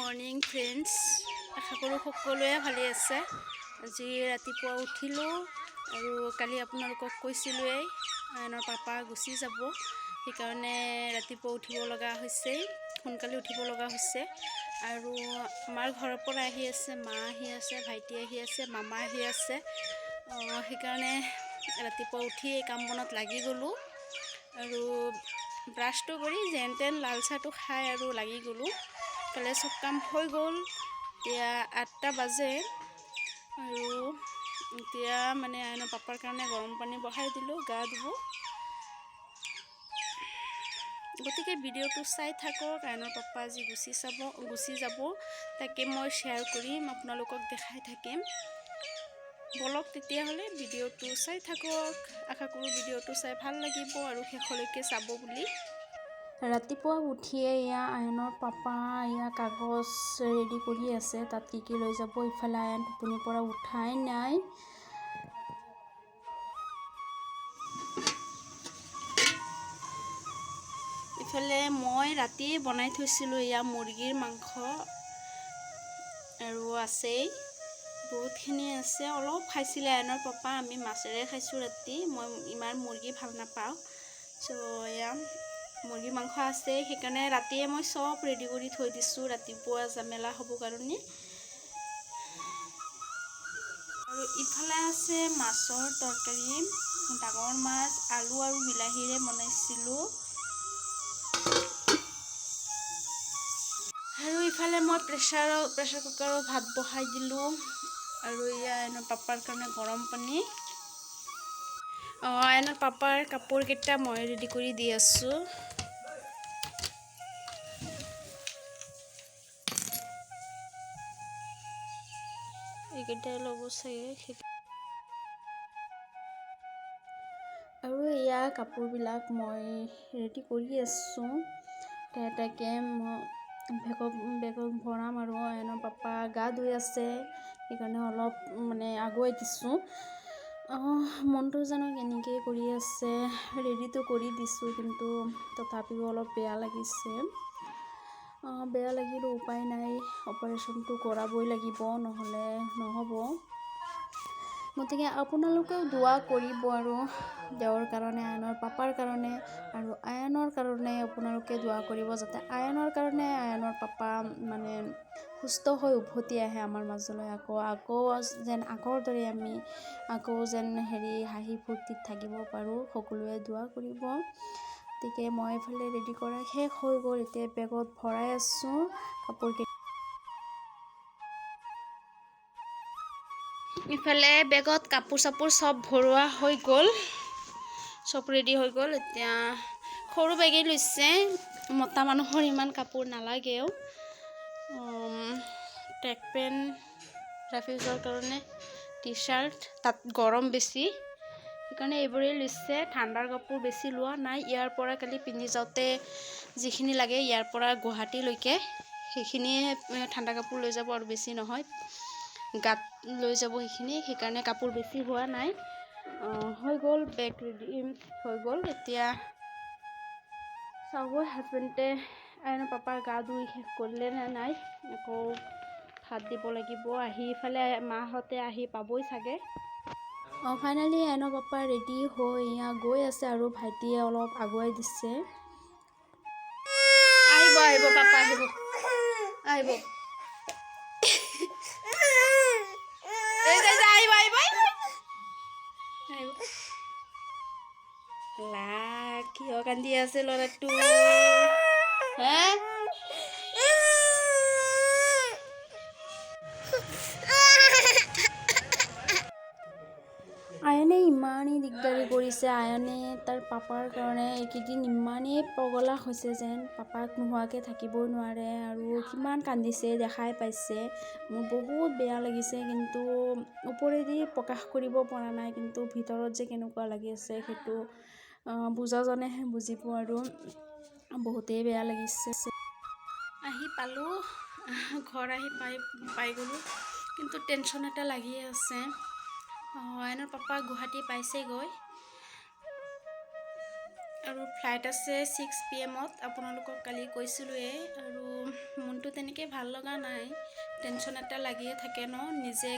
Morning friends, আশা কৰোঁ সকলোৱে ভালে আছে। আজি ৰাতিপুৱা উঠিলোঁ আৰু কালি আপোনালোকক কৈছিলোঁৱেই আইনৰ পাপা গুচি যাব, সেইকাৰণে ৰাতিপুৱা উঠিব লগা হৈছে, সোনকালে উঠিব লগা হৈছে। আৰু আমাৰ ঘৰৰ পৰা আহি আছে, মা আহি আছে, ভাইটি আহি আছে, মামা আহি আছে। সেইকাৰণে ৰাতিপুৱা উঠি এই কাম বনত লাগি গ'লোঁ আৰু ব্ৰাছটো কৰি যেন তেন লাল চাহটো খাই আৰু লাগি গ'লোঁ। ইফালে চব কাম হৈ গ'ল। এতিয়া 8টা বাজে আৰু এতিয়া মানে আইনৰ পাপাৰ কাৰণে গৰম পানী বহাই দিলোঁ গা ধুব। গতিকে ভিডিঅ'টো চাই থাকক। আইনৰ পাপা আজি গুচি যাব, তাকে মই শ্বেয়াৰ কৰিম, আপোনালোকক দেখাই থাকিম। বলক তেতিয়াহ'লে ভিডিঅ'টো চাই থাকক। আশা কৰোঁ ভিডিঅ'টো চাই ভাল লাগিব আৰু শেষলৈকে চাব বুলি। ৰাতিপুৱা উঠিয়ে আইনৰ পাপা কাগজ ৰেডি কৰি আছে, তাত কি লৈ যাব। ইফালে আইন টোপনিৰ পৰা উঠাই নাই। ইফালে মই ৰাতিয়ে বনাই থৈছিলোঁ মুৰ্গীৰ মাংস আৰু আছেই, বহুতখিনি আছে। অলপ খাইছিলে আইনৰ পাপা, আমি মাছেৰে খাইছোঁ ৰাতি। মই ইমান মুৰ্গী ভাল নাপাওঁ, মুৰ্গী মাংস আছে, সেইকাৰণে ৰাতিয়ে মই চব ৰেডি কৰি থৈ দিছোঁ ৰাতিপুৱা জামেলা হ'ব কাৰণে। আৰু ইফালে আছে মাছৰ তৰকাৰী, ডাঙৰ মাছ আলু আৰু বিলাহীৰে বনাইছিলোঁ। আৰু ইফালে মই প্ৰেছাৰ কুকাৰত ভাত বহাই দিলোঁ আৰু আইনৰ পাপাৰ কাৰণে গৰম পানী। আইনৰ পাপাৰ কাপোৰকেইটা মই ৰেডি কৰি দি আছোঁ। এইকেইটাই ল'ব চাগে। আৰু কাপোৰবিলাক মই ৰেডি কৰি আছোঁ। তাকে মই বেগত ভৰাম আৰু আইনৰ পাপা গা ধুই আছে, সেইকাৰণে অলপ আগুৱাই দিছোঁ। মনটো জানো কেনেকৈ কৰি আছে, ৰেডিটো কৰি দিছোঁ, কিন্তু তথাপিও অলপ বেয়া লাগিছে। বেয়া লাগিলেও উপায় নাই, অপাৰেশ্যনটো কৰাবই লাগিব, নহ'লে নহ'ব। গতিকে আপোনালোকেও দোৱা কৰিব আৰু তেওঁৰ কাৰণে, আইনৰ পাপাৰ কাৰণে আৰু আইনৰ কাৰণে আপোনালোকে দোৱা কৰিব, যাতে আইনৰ কাৰণে আইনৰ পাপা সুস্থ হৈ উভতি আহে আমাৰ মাজলৈ। আকৌ যেন আগৰ দৰে আমি যেন হাঁহি ফূৰ্তিত থাকিব পাৰোঁ। সকলোৱে দোৱা কৰিব। গতিকে মই এইফালে ৰেডি কৰা শেষ হৈ গ'ল। এতিয়া বেগত ভৰাই আছোঁ কাপোৰকেইটা। ইফালে বেগত কাপোৰ চাপোৰ চব ভৰোৱা হৈ গ'ল, চব ৰেডি হৈ গ'ল। এতিয়া সৰু বেগেই লৈছে, মতা মানুহৰ ইমান কাপোৰ নালাগেও। ট্ৰেক পেণ্ট, ৰাফিউজৰ কাৰণে টি চাৰ্ট, তাত গৰম বেছি, সেইকাৰণে এইবোৰেই লৈছে। ঠাণ্ডাৰ কাপোৰ বেছি লোৱা নাই। ইয়াৰ পৰা কালি পিন্ধি যাওঁতে যিখিনি লাগে, ইয়াৰ পৰা গুৱাহাটীলৈকে সেইখিনিয়ে ঠাণ্ডা কাপোৰ লৈ যাব আৰু বেছি নহয়, গাত লৈ যাব সেইকাৰণে কাপোৰ বেছি হোৱা নাই। হৈ গ'ল, বেগ ৰেডি হৈ গ'ল। এতিয়া চাব হাজবেণ্ডে আইনৰ পাপাৰ গা ধুই শেষ কৰিলে নে নাই, আকৌ ভাত দিব লাগিব। ইফালে মাহঁতে আহি পাবই চাগে। ফাইনেলি আইনৰ পাপা ৰেডি হৈ গৈ আছে আৰু ভাইটিয়ে অলপ আগুৱাই দিছে। আহিব পাপা আহিব। কিয় কান্দি আছে ল'ৰাটো? আয়নে ইমানেই দিগদাৰি কৰিছে। আয়নে তাৰ পাপাৰ কাৰণে এইকেইদিন ইমানেই পগলা হৈছে যেন পাপাক নোহোৱাকৈ থাকিবই নোৱাৰে, আৰু কিমান কান্দিছে দেখাই পাইছে। মোৰ বহুত বেয়া লাগিছে, কিন্তু ওপৰেদি প্ৰকাশ কৰিব পৰা নাই, কিন্তু ভিতৰত যে কেনেকুৱা লাগি আছে সেইটো বুজাজনেহে বুজিব, আৰু বহুতেই বেয়া লাগিছে। আহি পালোঁ, ঘৰ আহি পাই গ'লোঁ, কিন্তু টেনশ্যন এটা লাগিয়ে আছে। আইনৰ পাপা গুৱাহাটী পাইছেগৈ আৰু ফ্লাইট আছে 6 PM আপোনালোকক কালি কৈছিলোঁৱেই। আৰু মনটো তেনেকৈ ভাল লগা নাই, টেনশ্যন এটা লাগিয়ে থাকে ন। নিজে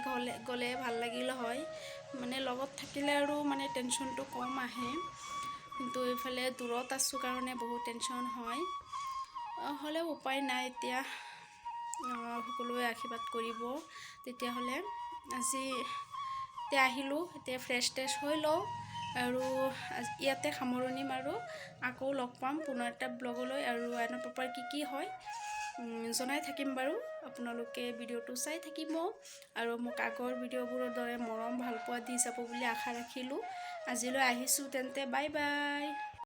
গ'লে ভাল লাগিলে হয়, মানে লগত থাকিলে আৰু মানে টেনশ্যনটো কম আহে, কিন্তু এইফালে দূৰত আছোঁ কাৰণে বহুত টেনশ্যন হয়। হ'লেও উপায় নাই এতিয়া, সকলোৱে আশীৰ্বাদ কৰিব। তেতিয়াহ'লে আজি এতিয়া আহিলোঁ, এতিয়া ফ্ৰেছ হৈ লওঁ আৰু ইয়াতে সামৰণি মাৰোঁ। আকৌ লগ পাম পুনৰ এটা ব্লগলৈ, আৰু আইনা পাপাৰ কি হয় জনাই থাকিম বাৰু। আপোনালোকে ভিডিঅ'টো চাই থাকিব আৰু মোক আগৰ ভিডিঅ'বোৰৰ দৰে মৰম ভালপোৱা দি যাব বুলি আশা ৰাখিলোঁ। আজিলৈ আহিছোঁ তেন্তে, বাই বাই।